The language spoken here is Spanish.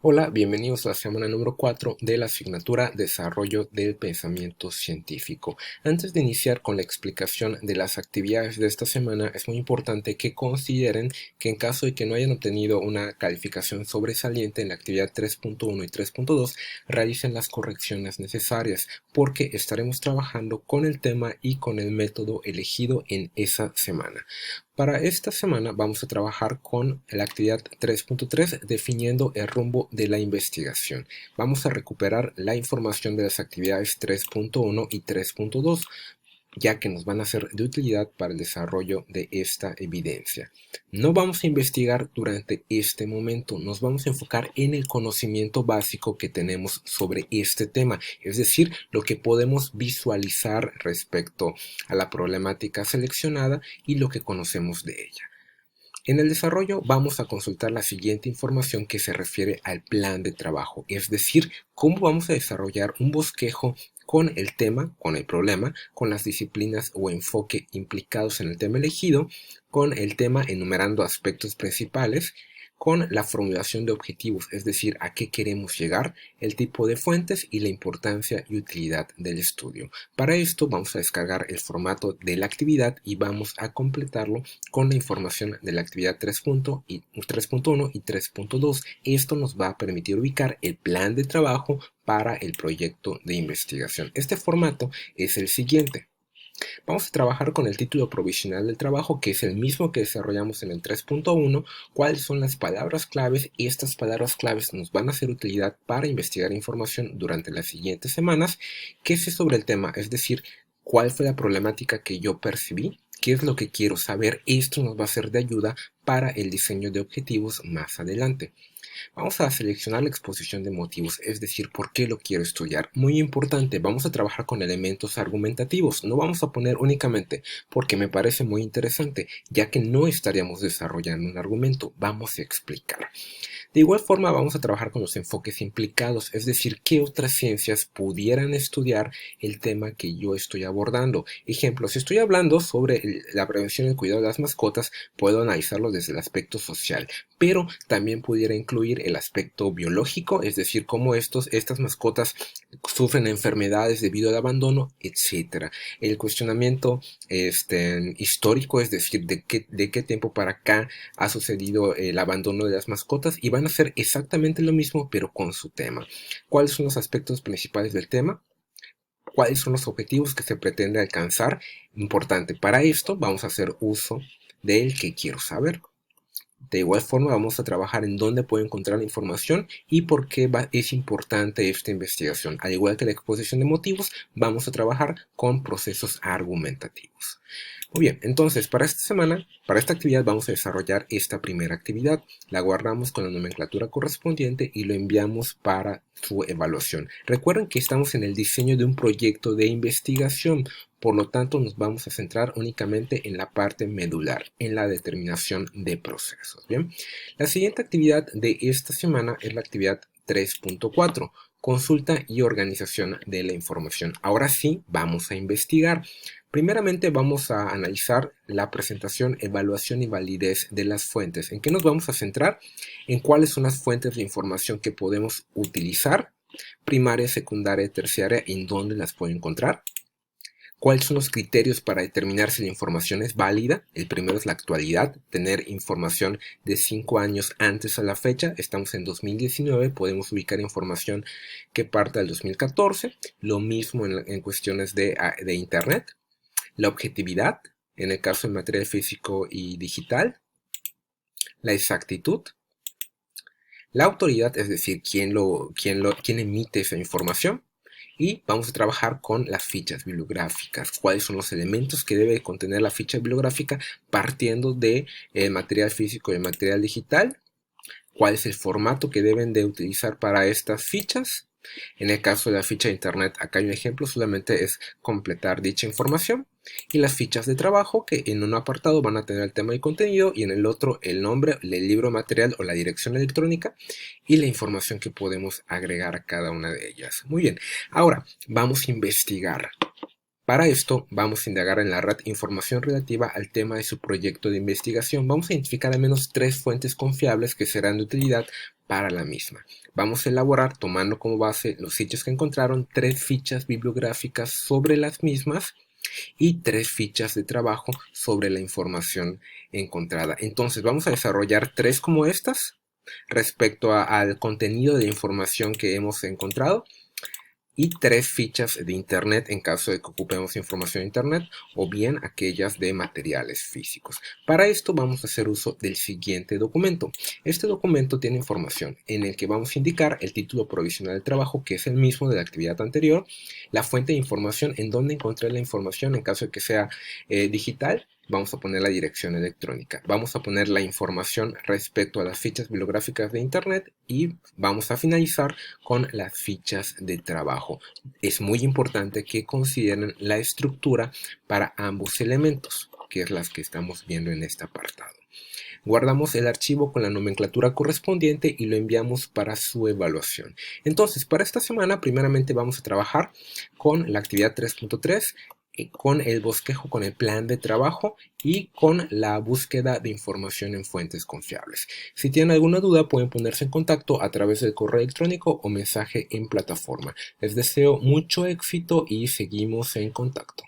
Hola, bienvenidos a la semana número 4 de la asignatura Desarrollo del Pensamiento Científico. Antes de iniciar con la explicación de las actividades de esta semana, es muy importante que consideren que en caso de que no hayan obtenido una calificación sobresaliente en la actividad 3.1 y 3.2, realicen las correcciones necesarias, porque estaremos trabajando con el tema y con el método elegido en esa semana. Para esta semana vamos a trabajar con la actividad 3.3 definiendo el rumbo de la investigación. Vamos a recuperar la información de las actividades 3.1 y 3.2, ya que nos van a ser de utilidad para el desarrollo de esta evidencia. No vamos a investigar durante este momento, nos vamos a enfocar en el conocimiento básico que tenemos sobre este tema, es decir, lo que podemos visualizar respecto a la problemática seleccionada y lo que conocemos de ella. En el desarrollo vamos a consultar la siguiente información que se refiere al plan de trabajo, es decir, cómo vamos a desarrollar un bosquejo con el tema, con el problema, con las disciplinas o enfoque implicados en el tema elegido, con el tema enumerando aspectos principales, con la formulación de objetivos, es decir, a qué queremos llegar, el tipo de fuentes y la importancia y utilidad del estudio. Para esto vamos a descargar el formato de la actividad y vamos a completarlo con la información de la actividad 3.1 y 3.2. Esto nos va a permitir ubicar el plan de trabajo para el proyecto de investigación. Este formato es el siguiente. Vamos a trabajar con el título provisional del trabajo, que es el mismo que desarrollamos en el 3.1, cuáles son las palabras claves, y estas palabras claves nos van a ser de utilidad para investigar información durante las siguientes semanas. ¿Qué sé sobre el tema? Es decir, cuál fue la problemática que yo percibí, qué es lo que quiero saber. Esto nos va a ser de ayuda para el diseño de objetivos más adelante. Vamos a seleccionar la exposición de motivos, es decir, por qué lo quiero estudiar. Muy importante, vamos a trabajar con elementos argumentativos. No vamos a poner únicamente porque me parece muy interesante, ya que no estaríamos desarrollando un argumento. Vamos a explicar. De igual forma vamos a trabajar con los enfoques implicados, es decir, qué otras ciencias pudieran estudiar el tema que yo estoy abordando. Ejemplo, si estoy hablando sobre la prevención y el cuidado de las mascotas, puedo analizarlo desde el aspecto social, pero también pudiera incluir el aspecto biológico, es decir, cómo estas mascotas sufren enfermedades debido al abandono, etcétera. El cuestionamiento histórico, es decir, de qué tiempo para acá ha sucedido el abandono de las mascotas, y van a hacer exactamente lo mismo pero con su tema. ¿Cuáles son los aspectos principales del tema? ¿Cuáles son los objetivos que se pretende alcanzar? Importante, para esto vamos a hacer uso del que quiero saber. De igual forma vamos a trabajar en dónde puedo encontrar la información y por qué es importante esta investigación. Al igual que la exposición de motivos, vamos a trabajar con procesos argumentativos. Muy bien, entonces para esta semana, para esta actividad vamos a desarrollar esta primera actividad. La guardamos con la nomenclatura correspondiente y lo enviamos para su evaluación. Recuerden que estamos en el diseño de un proyecto de investigación, por lo tanto nos vamos a centrar únicamente en la parte medular, en la determinación de procesos. Bien, la siguiente actividad de esta semana es la actividad 3.4. Consulta y organización de la información. Ahora sí, vamos a investigar. Primeramente vamos a analizar la presentación, evaluación y validez de las fuentes. ¿En qué nos vamos a centrar? En cuáles son las fuentes de información que podemos utilizar, primaria, secundaria y terciaria, en dónde las puedo encontrar. ¿Cuáles son los criterios para determinar si la información es válida? El primero es la actualidad, tener información de 5 años antes a la fecha. Estamos en 2019, podemos ubicar información que parte del 2014. Lo mismo en cuestiones de Internet. La objetividad, en el caso del material físico y digital. La exactitud. La autoridad, es decir, quién emite esa información. Y vamos a trabajar con las fichas bibliográficas. ¿Cuáles son los elementos que debe contener la ficha bibliográfica partiendo del material físico y el material digital? ¿Cuál es el formato que deben de utilizar para estas fichas? En el caso de la ficha de internet, acá hay un ejemplo, solamente es completar dicha información. Y las fichas de trabajo, que en un apartado van a tener el tema y contenido, y en el otro el nombre, el libro material o la dirección electrónica, y la información que podemos agregar a cada una de ellas. Muy bien, ahora vamos a investigar. Para esto vamos a indagar en la red información relativa al tema de su proyecto de investigación. Vamos a identificar al menos 3 fuentes confiables que serán de utilidad para la misma. Vamos a elaborar, tomando como base los sitios que encontraron, 3 fichas bibliográficas sobre las mismas y 3 fichas de trabajo sobre la información encontrada. Entonces vamos a desarrollar 3 como estas respecto al contenido de información que hemos encontrado y 3 fichas de internet en caso de que ocupemos información de internet o bien aquellas de materiales físicos. Para esto vamos a hacer uso del siguiente documento. Este documento tiene información en el que vamos a indicar el título provisional del trabajo, que es el mismo de la actividad anterior, la fuente de información, en donde encontré la información en caso de que sea digital. Vamos a poner la dirección electrónica. Vamos a poner la información respecto a las fichas bibliográficas de internet y vamos a finalizar con las fichas de trabajo. Es muy importante que consideren la estructura para ambos elementos, que es las que estamos viendo en este apartado. Guardamos el archivo con la nomenclatura correspondiente y lo enviamos para su evaluación. Entonces, para esta semana, primeramente vamos a trabajar con la actividad 3.3, con el bosquejo, con el plan de trabajo y con la búsqueda de información en fuentes confiables. Si tienen alguna duda, pueden ponerse en contacto a través del correo electrónico o mensaje en plataforma. Les deseo mucho éxito y seguimos en contacto.